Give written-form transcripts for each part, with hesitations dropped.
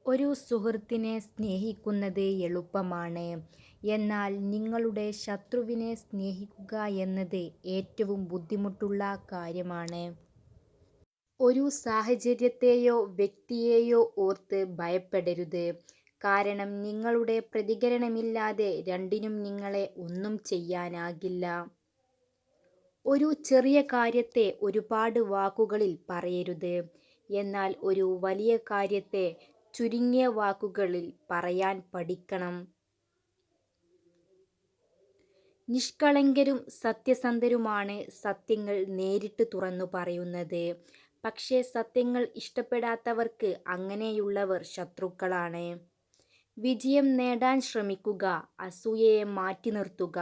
ഒരു സുഹൃത്തിനെ സ്നേഹിക്കുന്നത് എളുപ്പമാണ്. എന്നാൽ നിങ്ങളുടെ ശത്രുവിനെ സ്നേഹിക്കുക എന്നത് ഏറ്റവും ബുദ്ധിമുട്ടുള്ള കാര്യമാണ്. ഒരു സാഹചര്യത്തെയോ വ്യക്തിയെയോ ഓർത്ത് ഭയപ്പെടരുത്. കാരണം നിങ്ങളുടെ പ്രതികരണമില്ലാതെ രണ്ടിനും നിങ്ങളെ ഒന്നും ചെയ്യാനാകില്ല. ഒരു ചെറിയ കാര്യത്തെ ഒരുപാട് വാക്കുകളിൽ പറയരുത്. എന്നാൽ ഒരു വലിയ കാര്യത്തെ ചുരുങ്ങിയ വാക്കുകളിൽ പറയാൻ പഠിക്കണം. നിഷ്കളങ്കരും സത്യസന്ധരുമാണ് സത്യങ്ങൾ നേരിട്ട് തുറന്നു പറയുന്നത്. പക്ഷേ സത്യങ്ങൾ ഇഷ്ടപ്പെടാത്തവർക്ക് അങ്ങനെയുള്ളവർ ശത്രുക്കളാണ്. വിജയം നേടാൻ ശ്രമിക്കുക, അസൂയയെ മാറ്റി നിർത്തുക,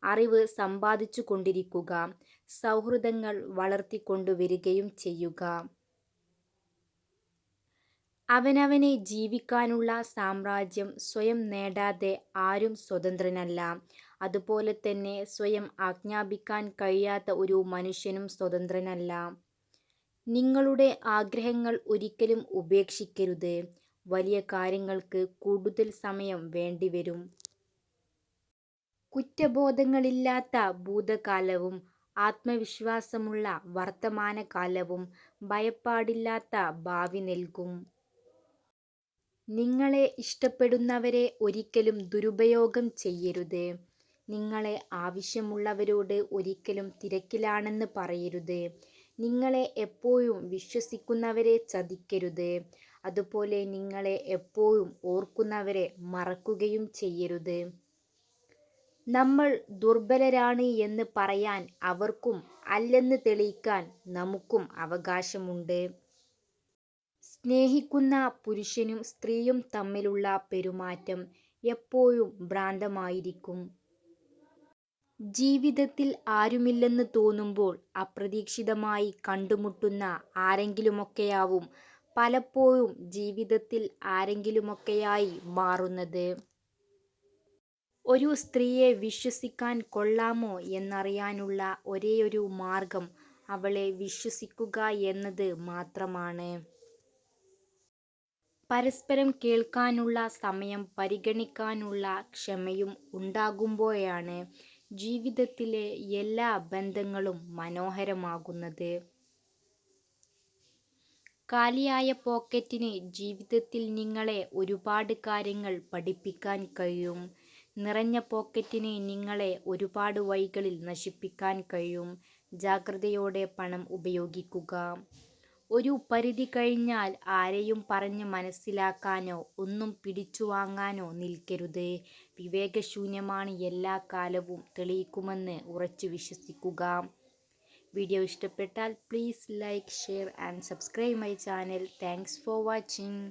അറിവ് സമ്പാദിച്ചുകൊണ്ടിരിക്കുക, സൗഹൃദങ്ങൾ വളർത്തിക്കൊണ്ടുവരികയും ചെയ്യുക. അവനവന് ജീവിക്കാനുള്ള സാമ്രാജ്യം സ്വയം നേടാതെ ആരും സ്വതന്ത്രനല്ല. അതുപോലെ തന്നെ സ്വയം ആജ്ഞാപിക്കാൻ കഴിയാത്ത ഒരു മനുഷ്യനും സ്വതന്ത്രനല്ല. നിങ്ങളുടെ ആഗ്രഹങ്ങൾ ഒരിക്കലും ഉപേക്ഷിക്കരുത്. വലിയ കാര്യങ്ങൾക്ക് കൂടുതൽ സമയം വേണ്ടിവരും. കുറ്റബോധങ്ങളില്ലാത്ത ഭൂതകാലവും ആത്മവിശ്വാസമുള്ള വർത്തമാനകാലവും ഭയപ്പാടില്ലാത്ത ഭാവി നൽകും. നിങ്ങളെ ഇഷ്ടപ്പെടുന്നവരെ ഒരിക്കലും ദുരുപയോഗം ചെയ്യരുത്. നിങ്ങളെ ആവശ്യമുള്ളവരോട് ഒരിക്കലും തിരക്കിലാണെന്ന് പറയരുത്. നിങ്ങളെ എപ്പോഴും വിശ്വസിക്കുന്നവരെ ചതിക്കരുത്. അതുപോലെ നിങ്ങളെ എപ്പോഴും ഓർക്കുന്നവരെ മറക്കുകയും ചെയ്യരുത്. നമ്മൾ ദുർബലരാണ് എന്ന് പറയാൻ അവർക്കും അല്ലെന്ന് തെളിയിക്കാൻ നമുക്കും അവകാശമുണ്ട്. സ്നേഹിക്കുന്ന പുരുഷനും സ്ത്രീയും തമ്മിലുള്ള പെരുമാറ്റം എപ്പോഴും ഭ്രാന്തമായിരിക്കും. ജീവിതത്തിൽ ആരുമില്ലെന്ന് തോന്നുമ്പോൾ അപ്രതീക്ഷിതമായി കണ്ടുമുട്ടുന്ന ആരെങ്കിലുമൊക്കെയാവും പലപ്പോഴും ജീവിതത്തിൽ ആരെങ്കിലുമൊക്കെയായി മാറുന്നത്. ഒരു സ്ത്രീയെ വിശ്വസിക്കാൻ കൊള്ളാമോ എന്നറിയാനുള്ള ഒരേയൊരു മാർഗം അവളെ വിശ്വസിക്കുക എന്നത് മാത്രമാണ്. പരസ്പരം കേൾക്കാനുള്ള സമയം പരിഗണിക്കാനുള്ള ക്ഷമയും ഉണ്ടാകുമ്പോഴാണ് ജീവിതത്തിലെ എല്ലാ ബന്ധങ്ങളും മനോഹരമാകുന്നത്. കാലിയായ പോക്കറ്റിന് ജീവിതത്തിൽ നിങ്ങളെ ഒരുപാട് കാര്യങ്ങൾ പഠിപ്പിക്കാൻ കഴിയും. നിറഞ്ഞ പോക്കറ്റിന് നിങ്ങളെ ഒരുപാട് വഴികളിൽ നശിപ്പിക്കാൻ കഴിയും. ജാഗ്രതയോടെ പണം ഉപയോഗിക്കുക. ഒരു പരിധി കഴിഞ്ഞാൽ ആരെയും പറഞ്ഞ് മനസ്സിലാക്കാനോ ഒന്നും പിടിച്ചു വാങ്ങാനോ നിൽക്കരുത്. വിവേകശൂന്യമാണ് എല്ലാ കാലവും തെളിയിക്കുമെന്ന് ഉറച്ചു വിശ്വസിക്കുക. വീഡിയോ ഇഷ്ടപ്പെട്ടാൽ please like, share and subscribe my channel. Thanks for watching.